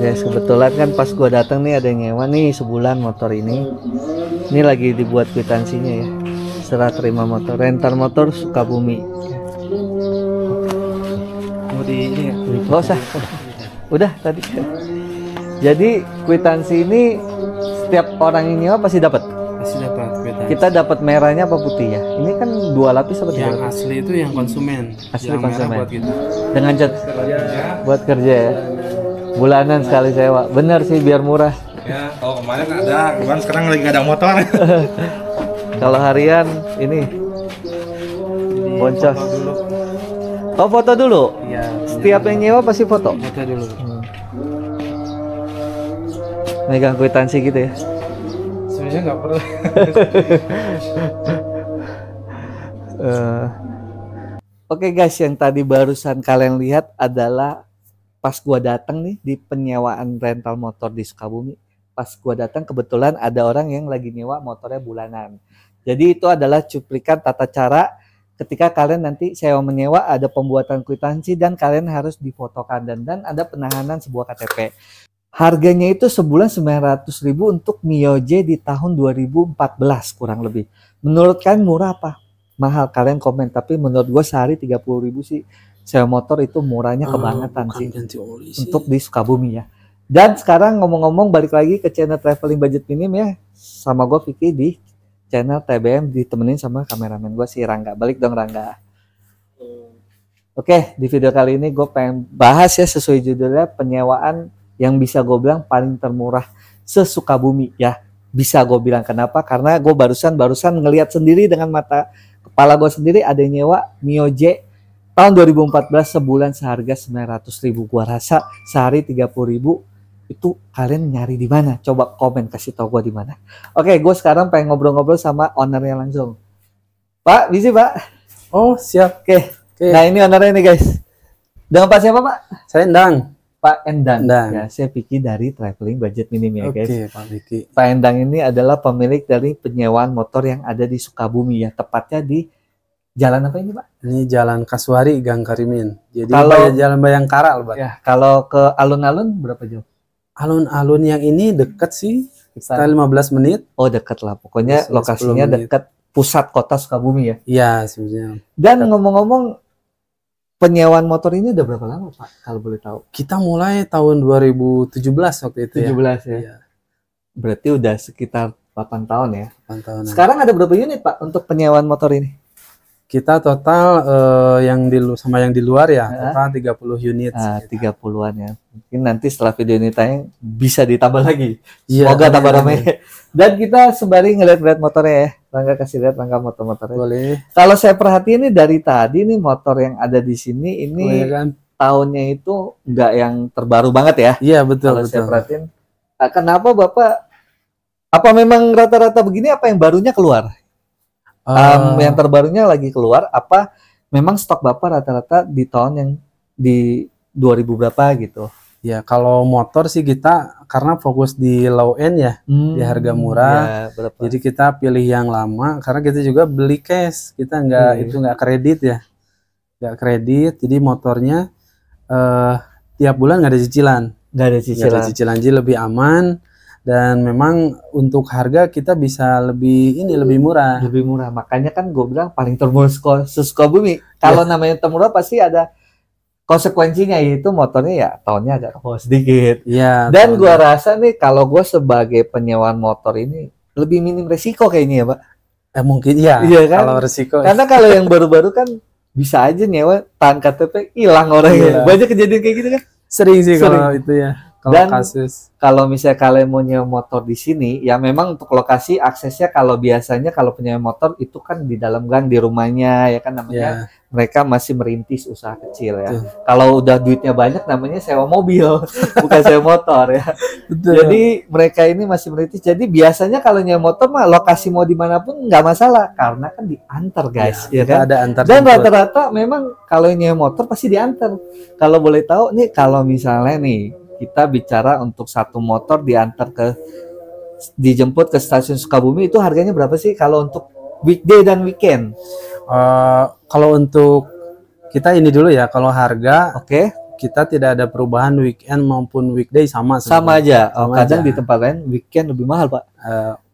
guys, kebetulan kan pas gua datang nih ada yang nyewa nih sebulan motor ini. Ini lagi dibuat kwitansinya ya. Serah terima motor, rental motor Sukabumi. Mau di ini ya? Gak usah. Udah tadi. Jadi kwitansi ini setiap orang yang nyewa pasti dapat. Pasti dapat kwitansi. Kita dapat merahnya apa putih ya? Ini kan 2 lapis apa 3 Yang lapis? asli itu yang konsumen. Asli yang konsumen. merah buat kita. Dengan cat buat kerja ya. Bulanan sekali sewa. Bener sih biar murah. Ya, kalau kemarin ada, cuman sekarang lagi nggak ada motor. Kalau harian ini Jadi, boncos. foto dulu. Oh, foto dulu. Iya. Setiap yang nyewa pasti foto. Foto dulu. Megang kwitansi gitu ya. Sebenarnya nggak perlu. Oke guys, yang tadi barusan kalian lihat adalah pas gua datang nih di penyewaan rental motor di Sukabumi. Pas gua datang kebetulan ada orang yang lagi nyewa motornya bulanan. Jadi itu adalah cuplikan tata cara ketika kalian nanti sewa menyewa, ada pembuatan kwitansi dan kalian harus difotokan dan ada penahanan sebuah KTP. Harganya itu sebulan 900.000 untuk Mio J di tahun 2014 kurang lebih. Menurut kalian murah apa mahal? Kalian komen, tapi menurut gue sehari 30.000 sih sewa motor itu murahnya kebangetan sih Ganti oli sih. untuk di Sukabumi ya. Dan sekarang ngomong-ngomong balik lagi ke channel Traveling Budget Minim ya, sama gue Vicky di channel TBM ditemenin sama kameramen gue si Rangga. Balik dong Rangga. Oke, di video kali ini gue pengen bahas ya sesuai judulnya, penyewaan yang bisa gue bilang paling termurah se-Sukabumi ya. Bisa gue bilang kenapa? Karena gue barusan ngelihat sendiri dengan mata kepala gue sendiri, ada yang nyewa Mio J tahun 2014 sebulan seharga 900.000. Gue rasa sehari 30.000 itu kalian nyari di mana? Coba komen kasih tau gue di mana. Oke, gue sekarang pengen ngobrol-ngobrol sama ownernya langsung. Pak, bisa Pak? Oh siap. Oke. Oke. Nah ini ownernya nih guys. Dengan Pak siapa Pak? Saya Endang. Pak Endang. Endang. Ya, saya Vicky dari Traveling Budget Minim ya guys. Oke Pak Vicky. Pak Endang ini adalah pemilik dari penyewaan motor yang ada di Sukabumi ya. Tepatnya di jalan apa ini Pak? Ini Jalan Kasuari Gang Karimin. Jadi Kalau- Jalan Bayangkara Pak. Ya, kalau ke alun-alun berapa jauh? Alun-alun yang ini deket sih. Sekitar 15 menit. Oh dekat lah. Pokoknya 10 lokasinya menit. dekat pusat kota Sukabumi ya. Iya sebenarnya. Dan ngomong-ngomong, penyewaan motor ini udah berapa lama Pak? Kalau boleh tahu? Kita mulai tahun 2017 waktu itu 17 ya. Iya. Berarti udah sekitar 8 tahun ya. 8 tahunan. Sekarang ada berapa unit Pak untuk penyewaan motor ini? Kita total yang sama yang di luar ya, Hah? total 30 unit. Nah, 30-an ya. Mungkin nanti setelah video ini tayang bisa ditambah lagi. Iya, Semoga tambah amin. ramai. Dan kita sembari ngeliat-ngeliat motornya ya. Rangga kasih lihat Rangga motor-motornya. Boleh. Kalau saya perhatiin nih dari tadi nih motor yang ada di sini ini Boleh kan? tahunnya itu nggak yang terbaru banget ya. Iya betul Kalau saya betul. perhatiin. Nah, kenapa Bapak? Apa memang rata-rata begini? Apa yang barunya keluar? Yang terbarunya lagi keluar? Apa memang stok Bapak rata-rata di tahun yang di 2000 berapa gitu? Ya kalau motor sih kita karena fokus di low end ya, di harga murah. Ya, berapa? Jadi kita pilih yang lama karena kita juga beli cash, kita nggak Iya. itu nggak kredit ya, nggak kredit. Jadi motornya tiap bulan nggak ada cicilan, nggak ada nggak cicilan. ada cicilan, jadi lebih aman. Dan memang untuk harga kita bisa lebih murah. Lebih murah. Makanya kan gue bilang paling termurah se-Sukabumi. Kalau namanya termurah pasti ada konsekuensinya, yaitu motornya ya tahunnya agak bawah sedikit. Iya. Dan gua rasa nih kalau gue sebagai penyewaan motor ini lebih minim resiko kayaknya ya Pak. Mungkin ya. Iya kan? Kalau resiko. Karena kalau yang baru-baru kan bisa aja nyewa tahan KTP hilang orangnya. Iya. Banyak kejadian kayak gitu kan. Sering sih Sering. kalau itu ya. Kalau Dan kasus. Kalau misalnya kalian mau nyewa motor di sini, ya memang untuk lokasi aksesnya kalau biasanya kalau penyewa motor itu kan di dalam gang di rumahnya ya kan, namanya Ya. mereka masih merintis usaha kecil ya. Betul. Kalau udah duitnya banyak namanya sewa mobil, bukan sewa motor ya. Betul. Jadi mereka ini masih merintis. Jadi biasanya kalau nyewa motor mah lokasi mau dimanapun nggak masalah karena kan diantar guys, ya, kita kan. ada antar Dan jemput. rata-rata memang kalau nyewa motor pasti diantar. Kalau boleh tahu nih, kalau misalnya nih kita bicara untuk satu motor diantar dijemput ke stasiun Sukabumi itu harganya berapa sih kalau untuk weekday dan weekend? Kalau untuk kita ini dulu ya, kalau harga Oke. kita tidak ada perubahan weekend maupun weekday sama Sama aja. Oh, Sama kadang aja. di tempat lain weekend lebih mahal, Pak.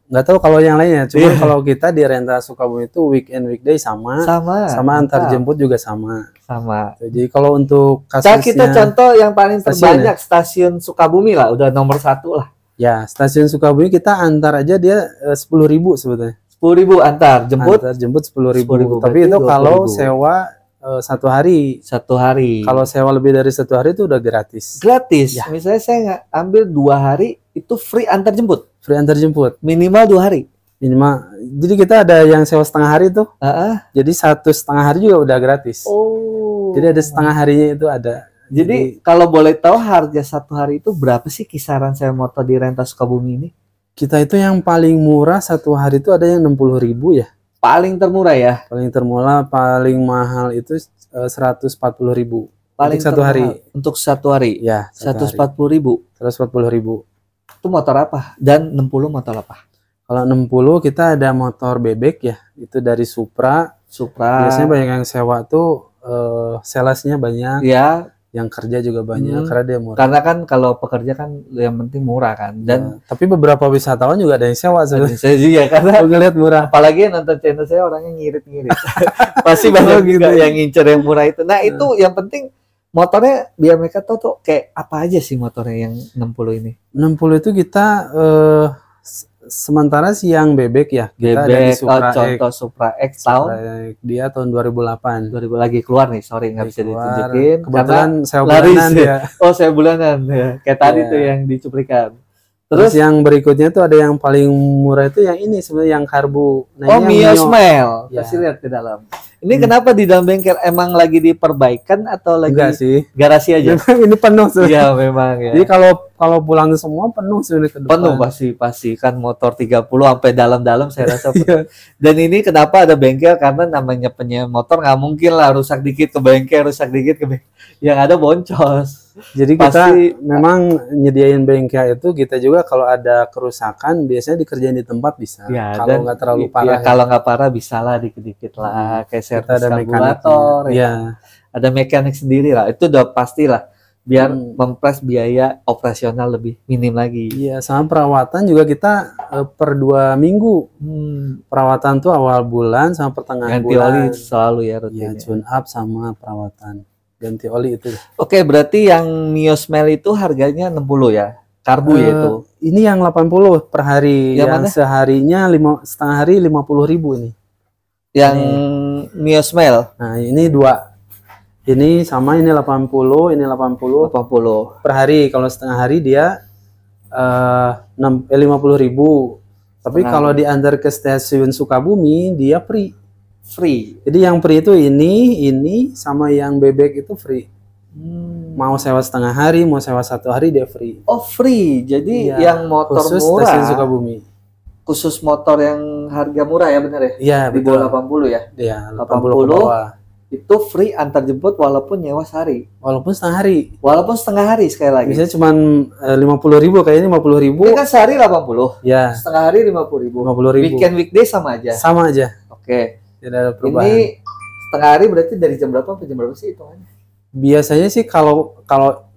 Nggak tahu kalau yang lainnya, cuma kalau kita di Rental Sukabumi itu weekend weekday sama antar mantap. jemput juga sama. Sama. Jadi kalau untuk Kita kasusnya contoh yang paling stasiun terbanyak stasiun Sukabumi lah, udah nomor 1 lah. ya stasiun Sukabumi kita antar aja dia 10.000 sebetulnya. 10.000 antar jemput Antar jemput 10.000. 10.000, Tapi itu berarti kalau 20.000. sewa 1 hari. 1 hari. Kalau sewa lebih dari 1 hari itu udah gratis. gratis. Ya. Misalnya saya nggak ambil 2 hari itu free antar jemput. Free antar jemput Minimal 2 hari. minimal. Jadi kita ada yang sewa setengah hari tuh. Jadi 1,5 hari juga udah gratis. Oh. Jadi ada setengah harinya itu ada. Jadi kalau boleh tahu harga 1 hari itu berapa sih kisaran sewa motor di Rental Sukabumi ini? Kita itu yang paling murah 1 hari itu ada yang 60.000 ya. Paling termurah ya. Paling termurah, paling mahal itu 140.000. Paling Untuk 1 hari. Untuk 1 hari. Ya, 140.000. 140.000. Itu motor apa? Dan 60 motor apa? Kalau 60 kita ada motor bebek ya. Itu dari Supra. Biasanya banyak yang sewa tuh salesnya banyak. Ya, Yang kerja juga banyak karena dia murah. karena kan kalau pekerja kan yang penting murah kan. Dan Tapi beberapa wisatawan juga ada yang sewa sebenarnya. saya juga karena Aku ngeliat murah. apalagi yang nonton channel saya orangnya ngirit-ngirit. Pasti banyak juga yang ngincer yang murah itu. Nah, itu yang penting motornya biar mereka tahu tuh kayak apa aja sih motornya yang 60 ini. 60 itu kita sementara sih yang bebek ya. Kita ada di Bebek, Supra X. contoh Supra X tahun Supra X. Dia tahun 2008. 2000 lagi keluar nih, sorry nggak bisa Keluar. ditunjukin. Kebetulan saya laris bulanan ya. ya. Oh, saya bulanan ya. Kayak tadi Iya. tuh yang dicuplikan. Terus Terus yang berikutnya tuh ada yang paling murah itu yang ini sebenarnya yang karbu. oh, Mio Smile. Ya. Kasih lihat ke dalam. Ini kenapa di dalam bengkel emang lagi diperbaikan atau lagi Enggak sih. garasi aja? Memang ini penuh sebenarnya. Iya, memang ya. Jadi kalau pulang semua penuh sebenarnya ke depan. Penuh pasti kan motor 30 sampai dalam-dalam saya rasa Iya. penuh. Dan ini kenapa ada bengkel karena namanya penyewa motor nggak mungkin lah rusak dikit ke bengkel, rusak dikit ke bengkel. Yang ada boncos. Jadi kita Pasti- memang nyediain bengkel itu kita juga kalau ada kerusakan biasanya dikerjain di tempat bisa. Ya, Kalau dan nggak terlalu ya, parah. kalau nggak parah bisa lah dikit-dikit lah kayak Kita servis ada karburator mekaniknya. ya. Ada mekanik sendiri lah. Itu udah pasti lah biar Hmm. mempres biaya operasional lebih minim lagi. Iya, sama perawatan juga kita per 2 minggu. Perawatan tuh awal bulan sama pertengahan Ganti oli bulan. selalu ya Iya, rutinnya. tune up sama perawatan. Ganti oli itu. Oke, berarti yang Mio Smile itu harganya 60 ya? Karbu ya itu. Ini yang 80 per hari. Yang Yang mana? seharinya setengah hari 50.000 ini. Yang Mio Smile Nah, ini 2. Ini sama, ini 80, ini 80 80. per hari. Kalau setengah hari dia 50.000. Tapi Setengah kalau diantar ke stasiun Sukabumi dia free. Free. Jadi yang free itu ini sama yang bebek itu free. Mau sewa setengah hari, mau sewa 1 hari dia free. Oh, free. Jadi Iya, yang motor khusus murah, stasiun Sukabumi. khusus motor yang harga murah ya bener ya? Iya, Di betul. bawah 80 ya? Iya, 80 ke 80. bawah. Itu free antar jemput walaupun nyewa sehari. Walaupun setengah hari. Walaupun setengah hari sekali lagi. Biasanya cuma 50.000, kayaknya 50.000. Ini kan sehari 80. Ya, Setengah hari 50.000. 50.000. Weekend weekday sama aja. Sama aja. Oke. Tidak ada perubahan. Ini setengah hari berarti dari jam berapa sampai jam berapa sih hitungannya? Biasanya sih kalau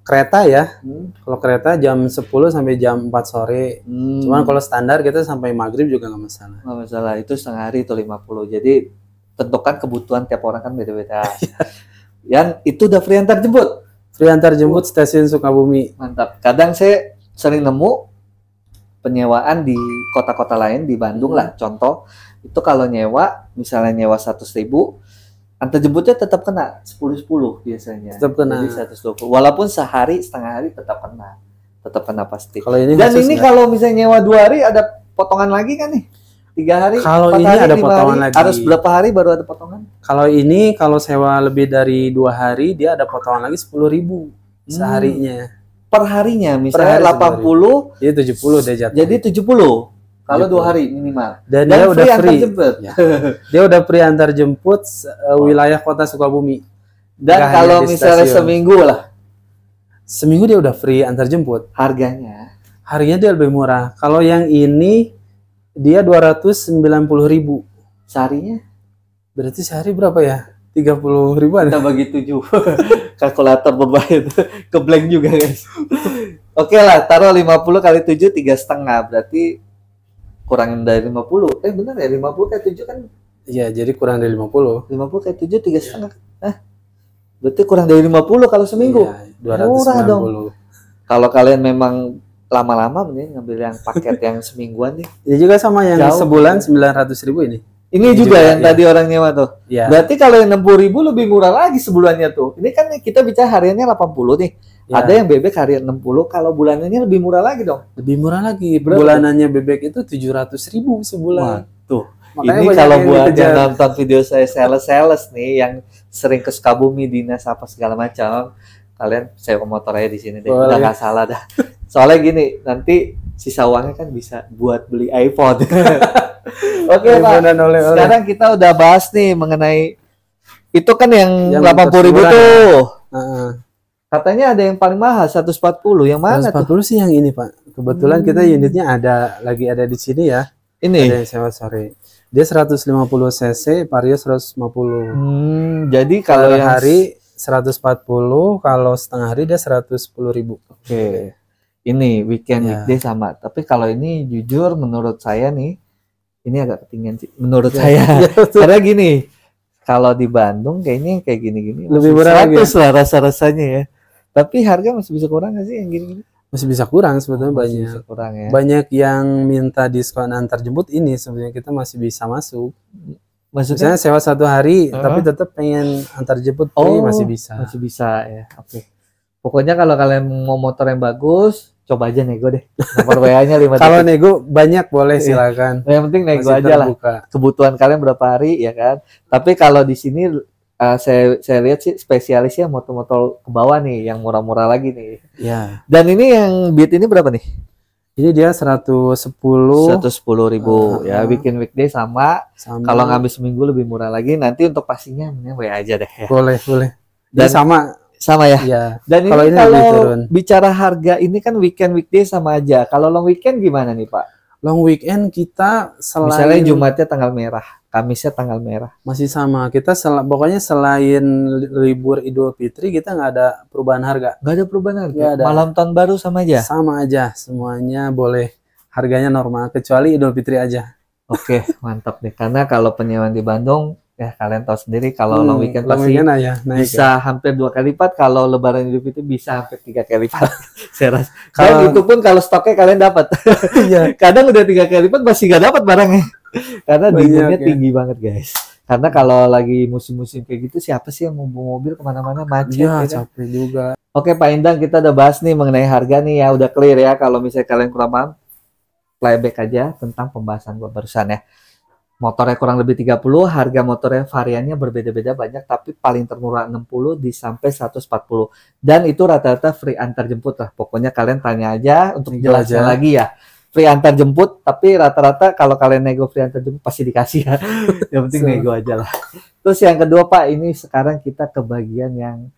kereta ya, Hmm. kalau kereta jam 10 sampai jam 4 sore. Cuman kalau standar kita sampai maghrib juga nggak masalah. nggak masalah, itu setengah hari itu 50. Jadi tentukan kebutuhan tiap orang kan beda-beda. Yang itu udah free antar jemput. Free antar jemput stasiun Sukabumi. Mantap. Kadang saya sering nemu penyewaan di kota-kota lain di Bandung lah. Contoh itu kalau nyewa, misalnya nyewa 100.000, antar jemputnya tetap kena 10-10 biasanya. Tetap kena. Jadi 120. Walaupun sehari, setengah hari tetap kena pasti. Kalau ini Dan khusus ini nggak? kalau misalnya nyewa 2 hari ada potongan lagi kan nih? 3 hari, Kalau 4 ini hari, ada 5 potongan hari. lagi. Harus berapa hari baru ada potongan? Kalau ini kalau sewa lebih dari 2 hari dia ada potongan lagi 10.000 seharinya. Per harinya, misalnya hari 80, Jadi 70 dia jatuh. jadi 70. Kalau 70. 2 hari minimal. Dan dia udah antar free. jemput. Ya. Dia udah free antar jemput wilayah kota Sukabumi. Dan Nggak kalau hanya di misalnya stasiun. seminggu lah Seminggu dia udah free antar jemput. harganya. Harganya dia lebih murah. Kalau yang ini dia 290.000. Seharinya Berarti sehari berapa ya? 30.000-an. Kita bagi 7. Kalkulator berbahaya itu. Ke-blank juga guys. Oke lah, taruh 50 kali 7 3,5. Berarti kurangin dari 50. Benar ya, 50 kali 7 kan? Iya, jadi kurang dari 50. 50 kali 7 3,5. Berarti kurang dari 50 kalau seminggu. Iya, 290. Murah dong. Kalau kalian memang lama-lama mending ngambil yang paket yang semingguan nih. Ini juga sama yang Jauh. sebulan 900.000 ini. Ini juga yang ya. tadi orang nyewa tuh. Iya. Berarti kalau yang 60.000 lebih murah lagi sebulannya tuh. Ini kan kita bicara hariannya 80 nih. Ya. Ada yang bebek harian 60, kalau bulanannya lebih murah lagi dong. Lebih murah lagi. Berapa? Bulanannya bebek itu 700.000 sebulan. Tuh. Makanya Ini banyak kalau yang buat dikejar. yang nonton video saya sales nih yang sering ke Sukabumi, dinas apa segala macam, kalian sewa motor aja di sini deh. Boleh. Udah nggak salah dah. Soalnya gini, nanti sisa uangnya kan bisa buat beli iPhone. Oke Pak, iPhone dan oleh-oleh. sekarang kita udah bahas nih mengenai itu kan yang Yang 80.000 termurah tuh. Heeh. Katanya ada yang paling mahal 140. Yang mana tuh? 140 sih yang ini, Pak. Kebetulan kita unitnya lagi ada di sini ya. Ada Ini. yang sewa sore. Dia 150 cc, Vario 150. Jadi Kalau kalau yang hari 140, kalau setengah hari dia 110.000. Oke. Ini weekend Ya. weekday sama. Tapi kalau ini jujur menurut saya nih, ini agak ketinggian sih. Menurut Ya. saya. Ya, betul. Karena gini, kalau di Bandung kayaknya yang kayak gini-gini Lebih masih murah lagi 100 lah rasa-rasanya ya. Tapi harga masih bisa kurang nggak sih yang gini-gini? Masih bisa kurang sebetulnya Masih banyak. bisa kurang ya. Banyak yang minta diskon antar jemput ini sebenarnya kita masih bisa masuk. Maksudnya Misalnya sewa 1 hari Heeh. tapi tetap pengen antar jemput free masih bisa. Masih bisa ya. Oke. Pokoknya kalau kalian mau motor yang bagus, coba aja nego deh. Nomor WA-nya 5 Kalau nego banyak boleh Iya. silakan. yang penting nego Masih aja lah. terbuka. Kebutuhan kalian berapa hari ya kan. Tapi kalau di sini saya lihat sih spesialisnya motor-motor ke bawah nih yang murah-murah lagi nih. Ya. Dan ini yang Beat ini berapa nih? Ini dia 110 110.000 ya, bikin weekday sama. sama. Kalau ngambil seminggu lebih murah lagi. Nanti untuk pastinya mending WA aja deh ya. boleh. Ini Dan sama sama ya. ya. Dan Kalau ini ini lebih kalau turun. bicara harga ini kan weekend weekday sama aja. Kalau long weekend gimana nih Pak? Long weekend kita Misalnya selain Jumatnya tanggal merah, Kamisnya tanggal merah. masih sama. Kita pokoknya selain libur Idul Fitri kita nggak ada perubahan harga. Nggak ada perubahan harga. Nggak ada. Malam tahun baru sama aja. Sama aja, semuanya boleh. Harganya normal kecuali Idul Fitri aja. Oke, mantap nih. Karena kalau penyewaan di Bandung, ya kalian tahu sendiri kalau long weekend long pasti weekend ya, naik bisa ya. hampir 2 kali lipat. Kalau Lebaran Idul Fitri bisa hampir 3 kali lipat. Saya rasa. Kalau- Dan itu pun kalau stoknya kalian dapat. Iya. Kadang udah 3 kali lipat masih nggak dapat barangnya. Karena Banyak, demandnya ya. tinggi banget guys. Karena kalau lagi musim-musim kayak gitu, siapa sih yang mau bawa mobil kemana-mana macet? Iya, ya kan? capek juga. Oke Pak Indang, kita udah bahas nih mengenai harga nih ya, udah clear ya. Kalau misalnya kalian kurang paham, playback aja tentang pembahasan gua barusan ya. Motornya kurang lebih 30, harga motornya variannya berbeda-beda banyak, tapi paling termurah 60 di sampai 140. Dan itu rata-rata free antar jemput lah. Pokoknya kalian tanya aja untuk Nego jelasnya aja. lagi ya. Free antar jemput, tapi rata-rata kalau kalian nego free antar jemput pasti dikasih ya. Yang penting So. nego aja lah. Terus yang kedua Pak, ini sekarang kita ke bagian yang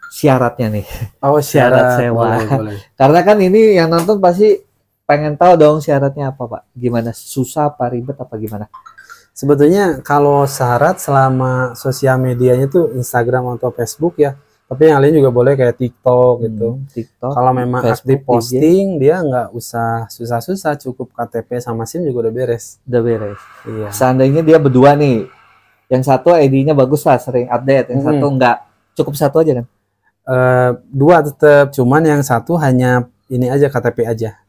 syaratnya nih. Oh, Syarat sewa. boleh. Karena kan ini yang nonton pasti pengen tahu dong syaratnya apa Pak. Gimana? Susah apa ribet apa gimana? Sebetulnya kalau syarat selama sosial medianya tuh Instagram atau Facebook ya. Tapi yang lain juga boleh kayak TikTok gitu. TikTok. Kalau memang Facebook, aktif posting, dia nggak usah susah-susah, cukup KTP sama SIM juga udah beres. Udah beres. Iya. Seandainya dia berdua nih. Yang satu ID-nya bagus lah, sering update. Yang satu enggak. Cukup satu aja kan? Dua tetap, cuman yang satu hanya ini aja KTP aja.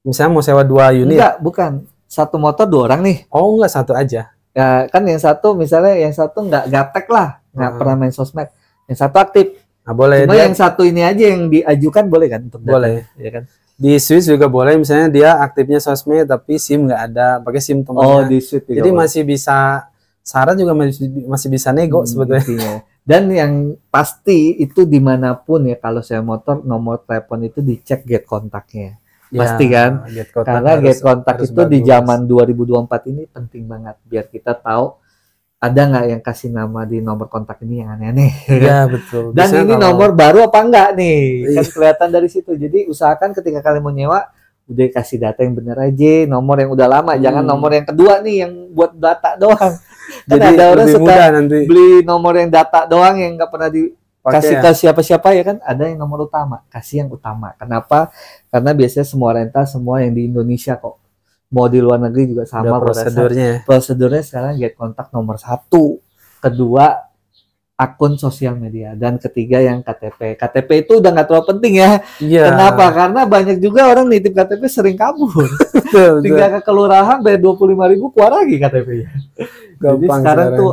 Misalnya mau sewa 2 unit. Enggak, bukan. Satu motor 2 orang nih. Oh, enggak, satu aja. Ya, kan yang satu misalnya yang satu enggak gaptek lah. Enggak Hmm. pernah main sosmed. Yang satu aktif. Nah, boleh Cuma dia yang satu ini aja yang diajukan boleh kan? Untuk data, boleh. ya kan? Di Swiss juga boleh, misalnya dia aktifnya sosmed tapi SIM nggak ada, pakai SIM Oh, temannya. di suite juga Jadi boleh. masih bisa syarat juga masih bisa nego sebetulnya. Intinya. Dan yang pasti itu dimanapun ya kalau saya motor nomor telepon itu dicek gate kontaknya. Pasti kan? Gate kontak Karena gate kontak harus itu di bagus. zaman 2024 ini penting banget biar kita tahu ada nggak yang kasih nama di nomor kontak ini yang aneh-aneh. Iya, betul. Dan Biasanya ini kalau- nomor baru apa enggak nih? Kan Iya. kelihatan dari situ. Jadi usahakan ketika kalian mau nyewa udah kasih data yang bener aja, nomor yang udah lama, jangan nomor yang kedua nih yang buat data doang. Kan Jadi ada orang lebih suka mudah nanti beli nomor yang data doang yang nggak pernah dikasih pakai ke ya. siapa-siapa ya kan. Ada yang nomor utama, kasih yang utama. Kenapa? Karena biasanya semua rental semua yang di Indonesia kok. Mau di luar negeri juga Udah sama gua rasa. prosedurnya ya. Prosedurnya sekarang get kontak nomor 1, kedua akun sosial media, dan ketiga yang KTP. KTP itu udah nggak terlalu penting ya. Iya. Kenapa? Karena banyak juga orang nitip KTP sering kabur. Betul, betul. Tinggal ke kelurahan bayar 25.000 keluar lagi KTP-nya. Jadi Gampang sekarang tuh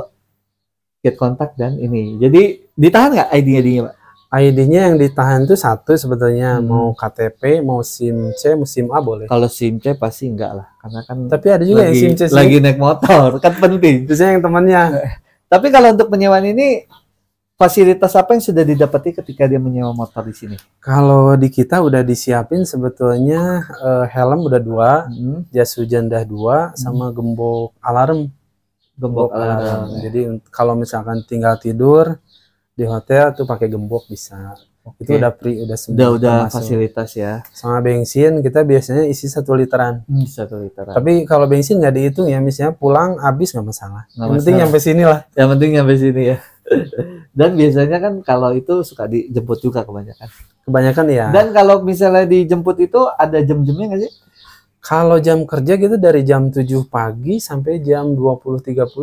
get kontak dan ini. Jadi ditahan nggak ID-nya, Pak? ID-nya yang ditahan tuh satu sebetulnya, Hmm. mau KTP, mau SIM C, mau SIM A boleh. Kalau SIM C pasti enggak lah, karena kan Tapi ada juga yang lagi, SIM C lagi naik motor, kan penting. biasanya yang temannya. Tapi kalau untuk penyewaan ini, fasilitas apa yang sudah didapati ketika dia menyewa motor di sini? Kalau di kita udah disiapin sebetulnya helm udah 2, jas hujan udah 2, sama gembok alarm. Gembok alarm. Ya. Jadi kalau misalkan tinggal tidur di hotel tuh pakai gembok bisa. Oke. Itu udah free, udah semua Udah termasuk. fasilitas ya. Sama bensin kita biasanya isi 1 literan. 1 literan. Tapi kalau bensin nggak dihitung ya, misalnya pulang habis nggak masalah. Nggak Yang penting masalah. sampai sini lah. Yang penting nyampe sini ya. Dan biasanya kan kalau itu suka dijemput juga kebanyakan. Kebanyakan ya. Dan kalau misalnya dijemput itu ada jam-jamnya nggak sih? Kalau jam kerja gitu dari jam 7 pagi sampai jam 20.30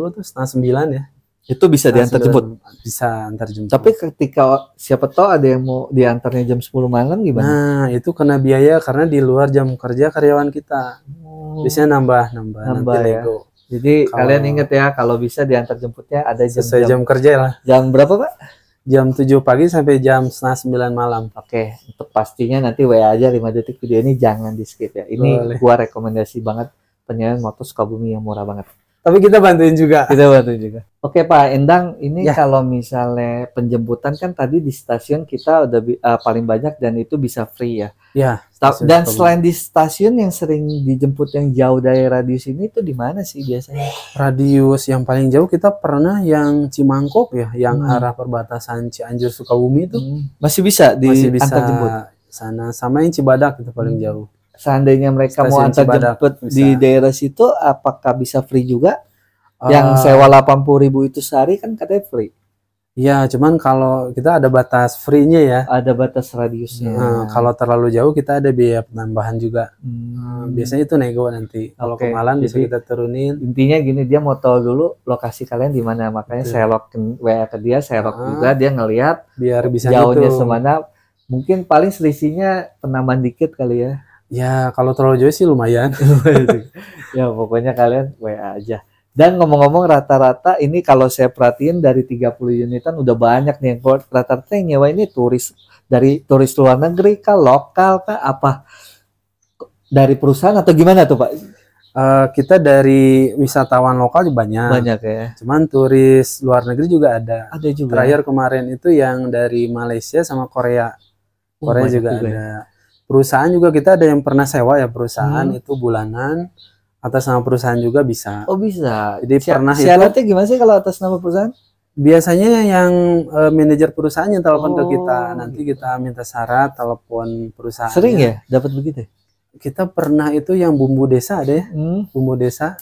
tuh setengah 9 ya. Itu bisa diantar jemput. Bisa antar jemput. Tapi ketika siapa tahu ada yang mau diantarnya jam 10 malam gimana? Nah, itu kena biaya karena di luar jam kerja karyawan kita. Biasanya nambah Nambah nanti ya. nego. Jadi Kalau- kalian ingat ya, kalau bisa diantar jemputnya ada Sesuai jam jam kerja lah. jam berapa, Pak? Jam 7 pagi sampai jam setengah 9 malam. Oke, untuk pastinya nanti WA aja 5 detik video ini jangan di skip ya. Ini Boleh. gua rekomendasi banget penyewaan motor Sukabumi yang murah banget. Tapi kita bantuin juga. Kita bantu juga. Oke Pak Endang, ini Ya. kalau misalnya penjemputan kan tadi di stasiun kita udah paling banyak dan itu bisa free ya. Ya. stasiun Dan Sukabumi. selain di stasiun yang sering dijemput yang jauh dari radius ini itu di mana sih biasanya? Radius yang paling jauh kita pernah yang Cimangkok ya, yang Hmm. arah perbatasan Cianjur Sukabumi itu Masih bisa masih bisa diantar jemput. sana, sama yang Cibadak itu paling jauh. Seandainya mereka mau Stasiun antar Cibadak jemput bisa. di daerah situ, apakah bisa free juga? Yang Eh, sewa 80.000 itu sehari kan katanya free. Ya, cuman kalau kita ada batas free-nya ya. Ada batas radiusnya. Kalau terlalu jauh kita ada biaya penambahan juga. Hmm. Biasanya itu nego nanti. Kalau Oke, kemalan bisa jadi- kita turunin. Intinya gini, dia mau tahu dulu lokasi kalian di mana, makanya Betul. saya WA ke dia, saya Ah. juga, dia ngelihat Biar bisa jauhnya gitu. semana. Mungkin paling selisihnya penambahan dikit kali ya. Ya, kalau terlalu jauh sih lumayan. Ya pokoknya kalian WA aja. Dan ngomong-ngomong rata-rata ini kalau saya perhatiin dari 30 unitan udah banyak nih yang keluar. Rata-rata yang nyewa ini turis, dari turis luar negeri kah, lokal kah, apa dari perusahaan atau gimana tuh Pak? Kita dari wisatawan lokal banyak. Banyak ya. Cuman turis luar negeri juga ada. Ada juga. Terakhir kemarin itu yang dari Malaysia sama Korea. Korea banyak juga juga ada. Perusahaan juga kita ada yang pernah sewa ya, perusahaan Hmm. itu bulanan. Atas nama perusahaan juga bisa. Oh bisa. Jadi pernah itu Syaratnya gimana sih kalau atas nama perusahaan? biasanya yang manajer perusahaan yang telepon ke kita. Oh, Nanti kita minta syarat telepon perusahaan. Sering ya dapat begitu? Kita pernah itu yang bumbu desa ada ya, bumbu desa.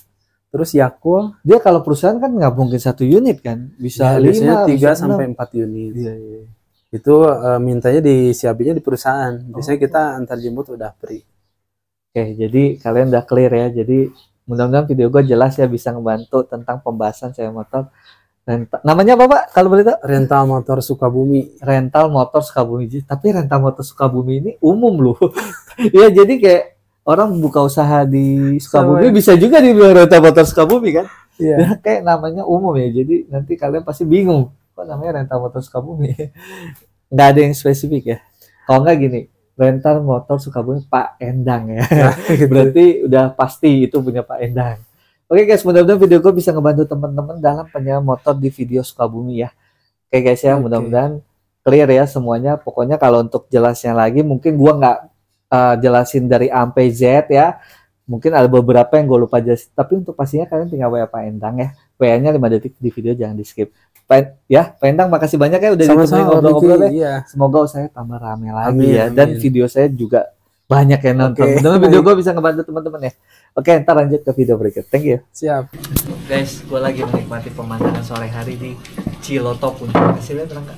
Terus Yakul Dia kalau perusahaan kan nggak mungkin 1 unit kan, bisa ya, biasanya 5, 3 bisa sampai 6. 4 unit. Iya, iya. Itu mintanya disiapinnya di perusahaan. Biasanya Oh. kita antar jemput udah free. Oke, jadi kalian udah clear ya. Jadi mudah-mudahan video gue jelas ya, bisa ngebantu tentang pembahasan sewa motor. Namanya apa Pak? Kalau boleh tahu? Rental motor Sukabumi. Rental motor Sukabumi. Tapi rental motor Sukabumi ini umum loh. Ya jadi kayak orang buka usaha di Sukabumi Sama. bisa juga dibilang rental motor Sukabumi kan? Iya. Ya, kayak namanya umum ya. Jadi nanti kalian pasti bingung. Kok namanya rental motor Sukabumi? Nggak ada yang spesifik ya. Kalau nggak gini, rental motor Sukabumi Pak Endang ya. Nah, gitu. Berarti udah pasti itu punya Pak Endang. Oke guys, mudah-mudahan video gue bisa ngebantu teman-teman dalam penyewaan motor di video Sukabumi ya. Oke guys ya, Oke. mudah-mudahan clear ya semuanya. Pokoknya kalau untuk jelasnya lagi, mungkin gua nggak jelasin dari A sampai Z ya. Mungkin ada beberapa yang gue lupa jelasin. Tapi untuk pastinya kalian tinggal WA Pak Endang ya. WA-nya 5 detik di video, jangan di skip. Pak Endang makasih banyak ya udah ditemenin Sama-sama ngobrol-ngobrol ya. Ricky, iya. Semoga saya tambah rame lagi Amin, ya. Dan amin. video saya juga banyak yang nonton. Oke. Mudah-mudahan video gue bisa ngebantu teman-teman ya. Oke, ntar lanjut ke video berikut. Thank you. Siap. Guys, gue lagi menikmati pemandangan sore hari di Ciloto Puncak. Kasih lihat Rangga.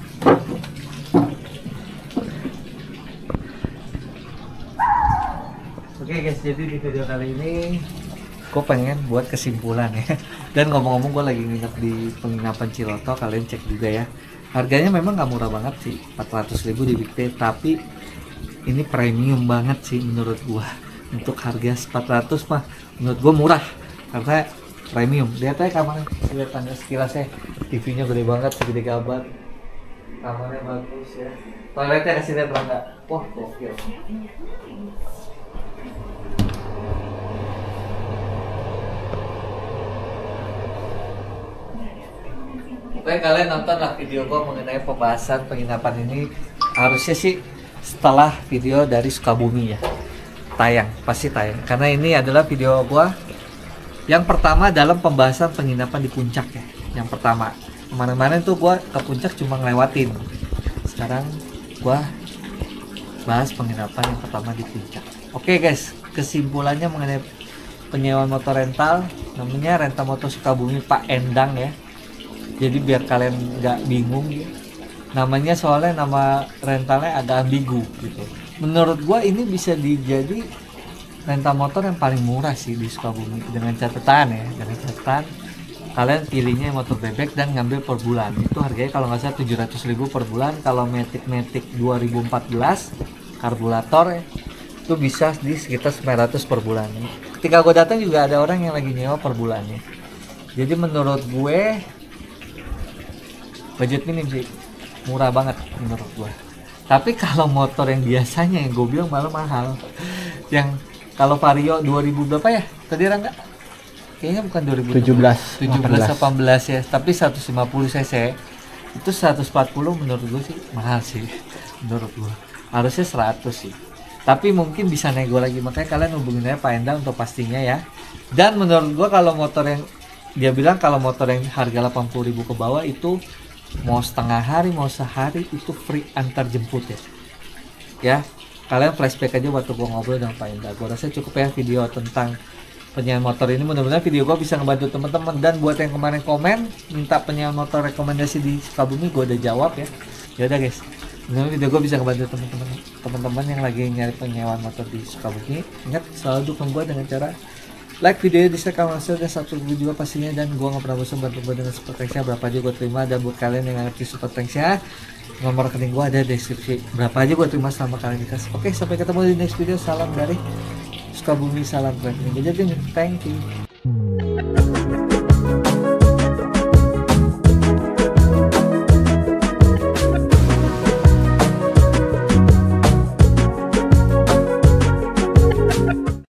Oke guys, jadi di video kali ini gue pengen buat kesimpulan ya. Dan ngomong-ngomong gue lagi nginep di penginapan Ciloto, kalian cek juga ya. Harganya memang gak murah banget sih, 400.000 di Weekday, tapi ini premium banget sih menurut gue. Untuk harga 400 mah menurut gue murah, karena premium. Lihat aja kamarnya, lihat tangga sekilasnya, TV-nya gede banget, segede gaban. Kamarnya bagus ya. Toiletnya kasih lihat Rangga. Wah, gokil. Oke, kalian nontonlah video gue mengenai pembahasan penginapan ini. Harusnya sih setelah video dari Sukabumi ya, tayang, pasti tayang. Karena ini adalah video gue yang pertama dalam pembahasan penginapan di Puncak ya. Yang pertama, kemarin-kemarin tuh gue ke Puncak cuma ngelewatin. Sekarang gue bahas penginapan yang pertama di Puncak. Oke guys, kesimpulannya mengenai penyewaan motor rental, namanya Rental Motor Sukabumi Pak Endang ya. Jadi biar kalian nggak bingung ya. Namanya soalnya nama rentalnya agak ambigu gitu. Menurut gua ini bisa dijadi rental motor yang paling murah sih di Sukabumi, dengan catatan ya, dengan catatan kalian pilihnya motor bebek dan ngambil per bulan. Itu harganya kalau nggak salah 700.000 per bulan. Kalau Matic 2014 karburator ya, itu bisa di sekitar 900 per bulan. Ketika gue datang juga ada orang yang lagi nyewa per bulannya. Jadi menurut gue budget minim sih, murah banget menurut gue. Tapi kalau motor yang biasanya yang gue bilang malah mahal, yang kalau Vario 2000 berapa ya tadi Rangga? Kayaknya bukan 2017 18 ya, tapi 150 cc itu 140 menurut gue sih mahal sih. Menurut gue harusnya 100 sih, tapi mungkin bisa nego lagi. Makanya kalian hubungin aja Pak Endang untuk pastinya ya. Dan menurut gue kalau motor yang dia bilang, kalau motor yang harga 80.000 ke bawah itu mau setengah hari mau sehari itu free antar jemput ya. Ya, kalian flashback aja waktu gua ngobrol dengan Pak Endang. Gua rasa cukup ya video tentang penyewaan motor ini. Mudah-mudahan video gua bisa ngebantu teman-teman. Dan buat yang kemarin komen minta penyewaan motor rekomendasi di Sukabumi, gua udah jawab ya. Ya udah guys, mudah-mudahan video gua bisa ngebantu teman-teman yang lagi nyari penyewaan motor di Sukabumi. Ingat, selalu dukung gua dengan cara like video, dislike kalau hasil, dan subscribe juga pastinya. Dan gua nggak pernah bosan bantu gua dengan super thanks-nya berapa aja gua terima. Dan buat kalian yang ngerti super thanks-nya, nomor rekening gua ada di deskripsi. Berapa aja gua terima selama kalian dikasih. Oke, sampai ketemu di next video. Salam dari Sukabumi, salam traveling. Jadi thank you.